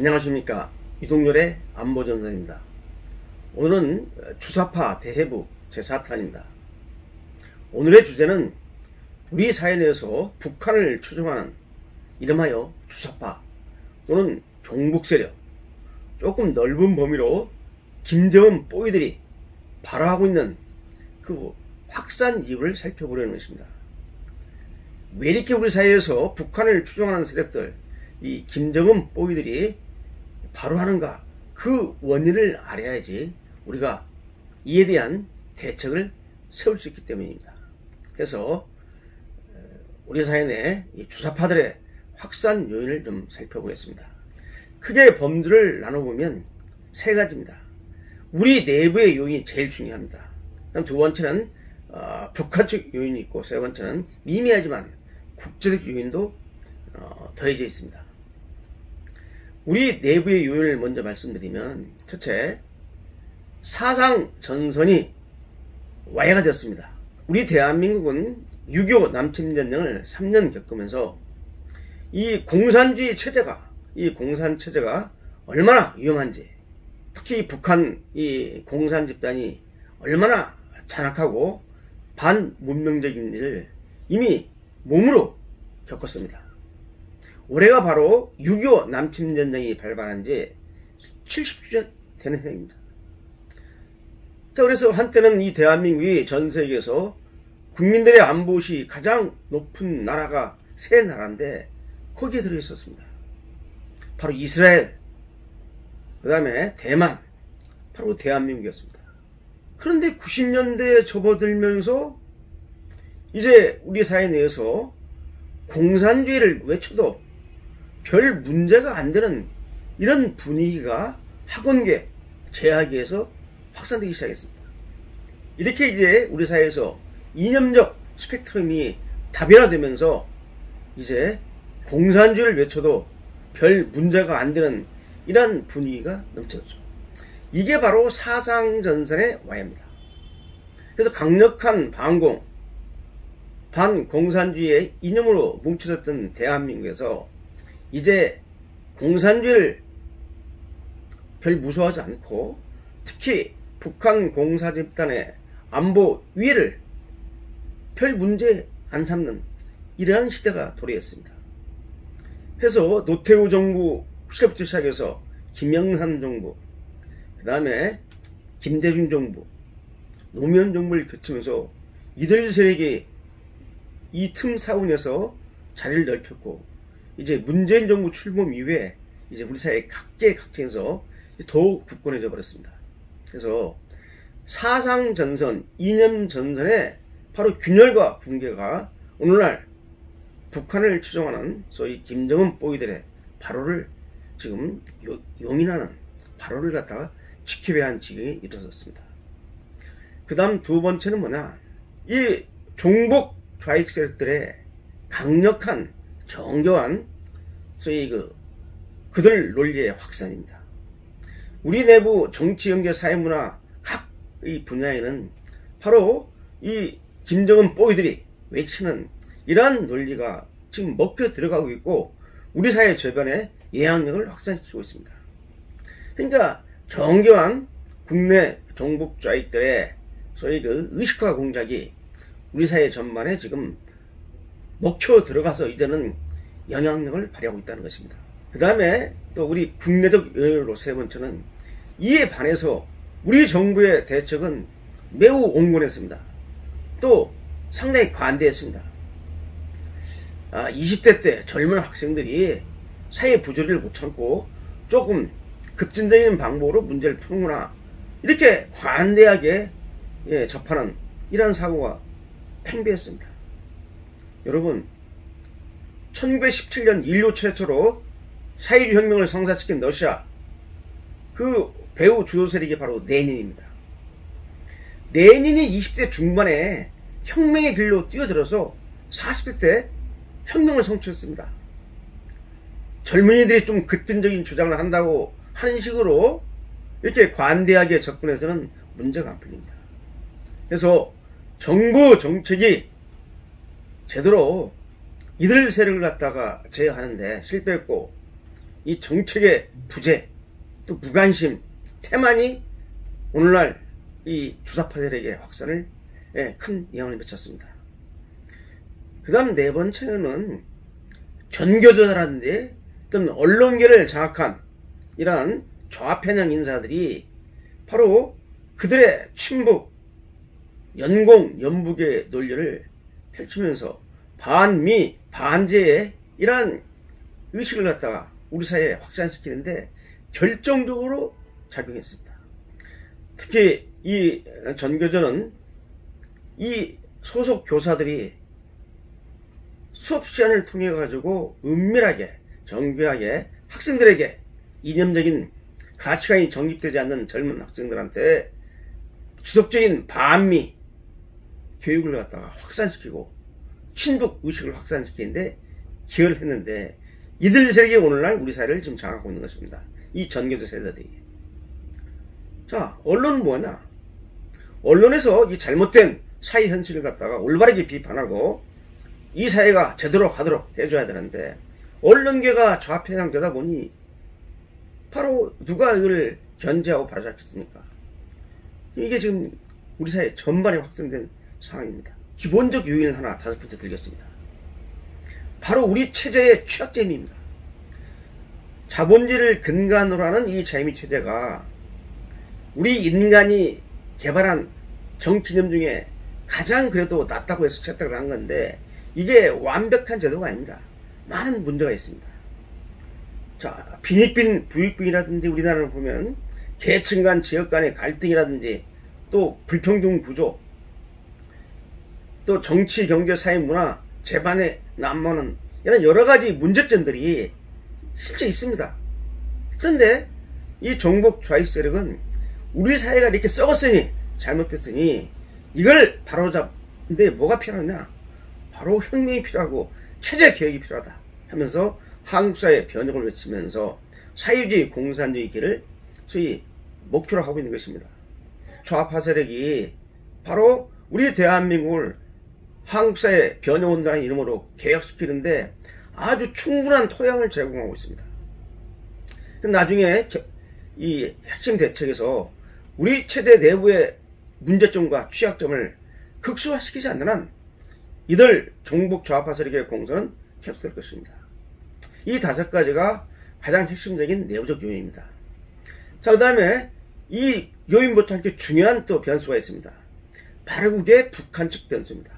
안녕하십니까. 이동열의 안보전선입니다. 오늘은 주사파 대해부 제4탄입니다. 오늘의 주제는 우리 사회 내에서 북한을 추종하는 이름하여 주사파 또는 종북세력, 조금 넓은 범위로 김정은 뽀이들이 발화하고 있는 그 확산 이유를 살펴보려는 것입니다. 왜 이렇게 우리 사회에서 북한을 추종하는 세력들, 이 김정은 뽀이들이 발화하는가, 그 원인을 알아야지 우리가 이에 대한 대책을 세울 수 있기 때문입니다. 그래서 우리 사회 내 주사파들의 확산 요인을 좀 살펴보겠습니다. 크게 범주를 나눠보면 세 가지입니다. 우리 내부의 요인이 제일 중요합니다. 그다음 두 번째는 북한적 요인이 있고, 세 번째는 미미하지만 국제적 요인도 더해져 있습니다. 우리 내부의 요인을 먼저 말씀드리면, 첫째, 사상 전선이 와해가 되었습니다. 우리 대한민국은 6.25 남침전쟁을 3년 겪으면서 이 공산주의 체제가, 이 공산 체제가 얼마나 위험한지, 특히 북한 이 공산 집단이 얼마나 잔악하고 반문명적인지를 이미 몸으로 겪었습니다. 올해가 바로 6.25 남침전쟁이 발발한 지 70주년 되는 해입니다. 자, 그래서 한때는 이 대한민국이 전 세계에서 국민들의 안보시 가장 높은 나라가 세 나라인데 거기에 들어있었습니다. 바로 이스라엘, 그 다음에 대만, 바로 대한민국이었습니다. 그런데 90년대에 접어들면서 이제 우리 사회 내에서 공산주의를 외쳐도 별 문제가 안 되는 이런 분위기가 학원계, 재학계에서 확산되기 시작했습니다. 이렇게 이제 우리 사회에서 이념적 스펙트럼이 다변화되면서 이제 공산주의를 외쳐도 별 문제가 안 되는 이런 분위기가 넘쳐졌죠. 이게 바로 사상전선의 와해입니다. 그래서 강력한 반공, 반공산주의의 이념으로 뭉쳐졌던 대한민국에서 이제 공산주의를 별 무서워하지 않고, 특히 북한 공사집단의 안보 위해를 별 문제 안 삼는 이러한 시대가 도래했습니다. 그래서 노태우 정부 시절부터 시작해서 김영삼 정부, 그 다음에 김대중 정부, 노무현 정부를 거치면서 이들 세력이 이 틈 사원에서 자리를 넓혔고, 이제 문재인 정부 출범 이후에 이제 우리 사회 각계각층에서 더욱 굳건해져 버렸습니다. 그래서 사상전선, 이념전선의 바로 균열과 붕괴가 오늘날 북한을 추종하는 소위 김정은 뽀이들의 발호를 지금 용인하는 발호를 갖다가 지켜야 한 지경이 이루어졌습니다. 그 다음 두 번째는 뭐냐, 이 종북 좌익 세력들의 강력한 정교한 소위 그들 논리의 확산입니다. 우리 내부 정치, 경제, 사회문화 각 이 분야에는 바로 이 김정은 뽀이들이 외치는 이러한 논리가 지금 먹혀 들어가고 있고, 우리 사회 저변에 영향력을 확산시키고 있습니다. 그러니까 정교한 국내 종북 좌익들의 소위 의식화 공작이 우리 사회 전반에 지금 먹혀 들어가서 이제는 영향력을 발휘하고 있다는 것입니다. 그 다음에 또 우리 국내적 요인으로 세 번째는, 이에 반해서 우리 정부의 대책은 매우 온건했습니다. 또 상당히 관대했습니다. 20대 때 젊은 학생들이 사회 부조리를 못 참고 조금 급진적인 방법으로 문제를 푸는구나, 이렇게 관대하게 접하는 이러한 사고가 팽배했습니다. 여러분, 1917년 인류 최초로 사회주의 혁명을 성사시킨 러시아, 그 배후 주도 세력이 바로 레닌입니다. 레닌이 20대 중반에 혁명의 길로 뛰어들어서 40대 때 혁명을 성취했습니다. 젊은이들이 좀 급진적인 주장을 한다고 하는 식으로 이렇게 관대하게 접근해서는 문제가 안 풀립니다. 그래서 정부 정책이 제대로 이들 세력을 갖다가 제어하는데 실패했고, 이 정책의 부재, 또 무관심, 태만이 오늘날 이 주사파 세력의 확산을 큰 영향을 미쳤습니다. 그 다음 네 번째는 전교조라든지 어떤 언론계를 장악한 이러한 좌편향 인사들이 바로 그들의 친북, 연공, 연북의 논리를 펼치면서 반미, 반제의 이러한 의식을 갖다가 우리 사회에 확산시키는데 결정적으로 작용했습니다. 특히 이 전교조는 이 소속 교사들이 수업 시간을 통해 가지고 은밀하게 정교하게 학생들에게 이념적인 가치관이 정립되지 않는 젊은 학생들한테 지속적인 반미 교육을 갖다가 확산시키고 친북 의식을 확산시키는데 기여를 했는데 이들 세력이 오늘날 우리 사회를 지금 장악하고 있는 것입니다. 이 전교조 세력들이. 자, 언론은 뭐냐? 언론에서 이 잘못된 사회 현실을 갖다가 올바르게 비판하고 이 사회가 제대로 가도록 해줘야 되는데 언론계가 좌편향되다 보니 바로 누가 이걸 견제하고 바로잡겠습니까? 이게 지금 우리 사회 전반에 확산된 상황입니다. 기본적 요인을 하나 다섯 번째 들겠습니다. 바로 우리 체제의 취약점입니다. 자본주의를 근간으로 하는 이 자유민주 체제가 우리 인간이 개발한 정치념 중에 가장 그래도 낫다고 해서 채택을 한 건데 이게 완벽한 제도가 아닙니다. 많은 문제가 있습니다. 자, 빈익빈, 부익빈이라든지 우리나라를 보면 계층 간, 지역 간의 갈등이라든지 또 불평등 구조, 또 정치, 경제, 사회, 문화, 재반의 난무하는 이런 여러 가지 문제점들이 실제 있습니다. 그런데 이 종북 좌익 세력은 우리 사회가 이렇게 썩었으니 잘못됐으니 이걸 바로잡는데 뭐가 필요하냐? 바로 혁명이 필요하고 체제 개혁이 필요하다 하면서 한국 사회의 변혁을 외치면서 사회주의 공산주의 길을 소위 목표로 하고 있는 것입니다. 좌파 세력이 바로 우리 대한민국을 한국 사회 변혁운동이라는 이름으로 개혁시키는데 아주 충분한 토양을 제공하고 있습니다. 나중에 이 핵심 대책에서 우리 체제 내부의 문제점과 취약점을 극소화시키지 않는 한 이들 종북 좌파 세력의 공선은 계속될 것입니다. 이 다섯 가지가 가장 핵심적인 내부적 요인입니다. 자, 그 다음에 이 요인부터 함께 중요한 또 변수가 있습니다. 바로 그게 북한 측 변수입니다.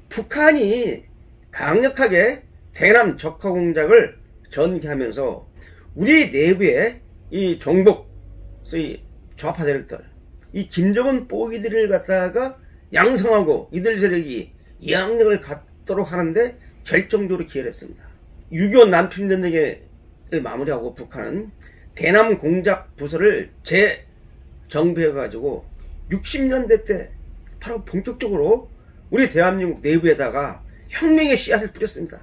북한이 강력하게 대남 적화 공작을 전개하면서 우리 내부의 이 종북, 소위 좌파 세력들, 이 김정은 뽀기들을 갖다가 양성하고 이들 세력이 이항력을 갖도록 하는데 결정적으로 기여를 했습니다. 6.25 남침전쟁을 마무리하고 북한은 대남 공작 부서를 재정비해가지고 60년대 때 바로 본격적으로 우리 대한민국 내부에다가 혁명의 씨앗을 뿌렸습니다.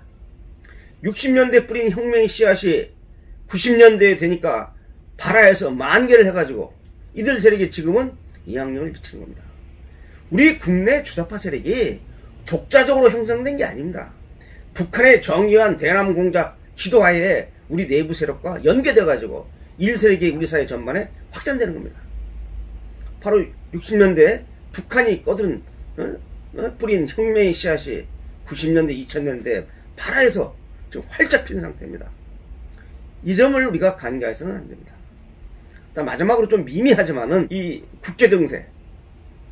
60년대 뿌린 혁명의 씨앗이 90년대에 되니까 발화해서 만개를 해가지고 이들 세력이 지금은 이항력을 미치는 겁니다. 우리 국내 주사파 세력이 독자적으로 형성된 게 아닙니다. 북한의 정교한 대남 공작 지도하에 우리 내부 세력과 연계돼가지고 일세력이 우리 사회 전반에 확산되는 겁니다. 바로 60년대 북한이 꺼든 뿌린 혁명의 씨앗이 90년대 2000년대 발화해서 지금 활짝 핀 상태입니다. 이 점을 우리가 간과해서는 안 됩니다. 마지막으로 좀 미미하지만은 이 국제정세,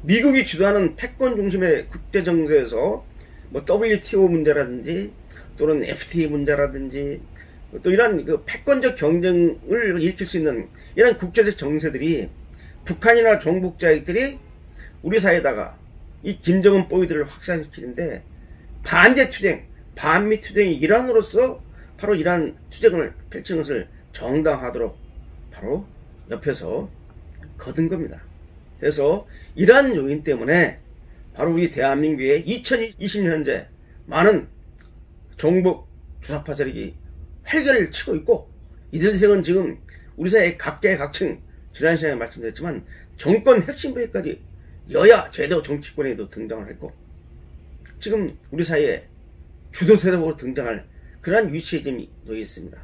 미국이 주도하는 패권 중심의 국제정세에서 뭐 WTO 문제라든지 또는 FTA 문제라든지 또 이런 그 패권적 경쟁을 일으킬 수 있는 이런 국제적 정세들이 북한이나 종북 자익들이 우리 사회에다가 이 김정은 뽀이들을 확산시키는데 반제 투쟁, 반미 투쟁의 일환으로서 바로 이러한 투쟁을 펼치는 것을 정당화하도록 바로 옆에서 거둔 겁니다. 그래서 이러한 요인 때문에 바로 우리 대한민국의 2020년 현재 많은 종북 주사파 세력이 활개를 치고 있고 이들 세력은 지금 우리 사회 각계각층 지난 시간에 말씀드렸지만 정권 핵심 부위까지 여야 제도 정치권에도 등장을 했고 지금 우리 사회에 주도 세력으로 등장할 그러한 위치에 지금 놓여 있습니다.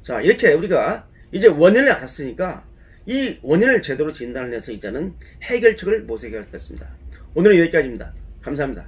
자, 이렇게 우리가 이제 원인을 알았으니까 이 원인을 제대로 진단을 해서 이제는 해결책을 모색하겠습니다. 오늘은 여기까지입니다. 감사합니다.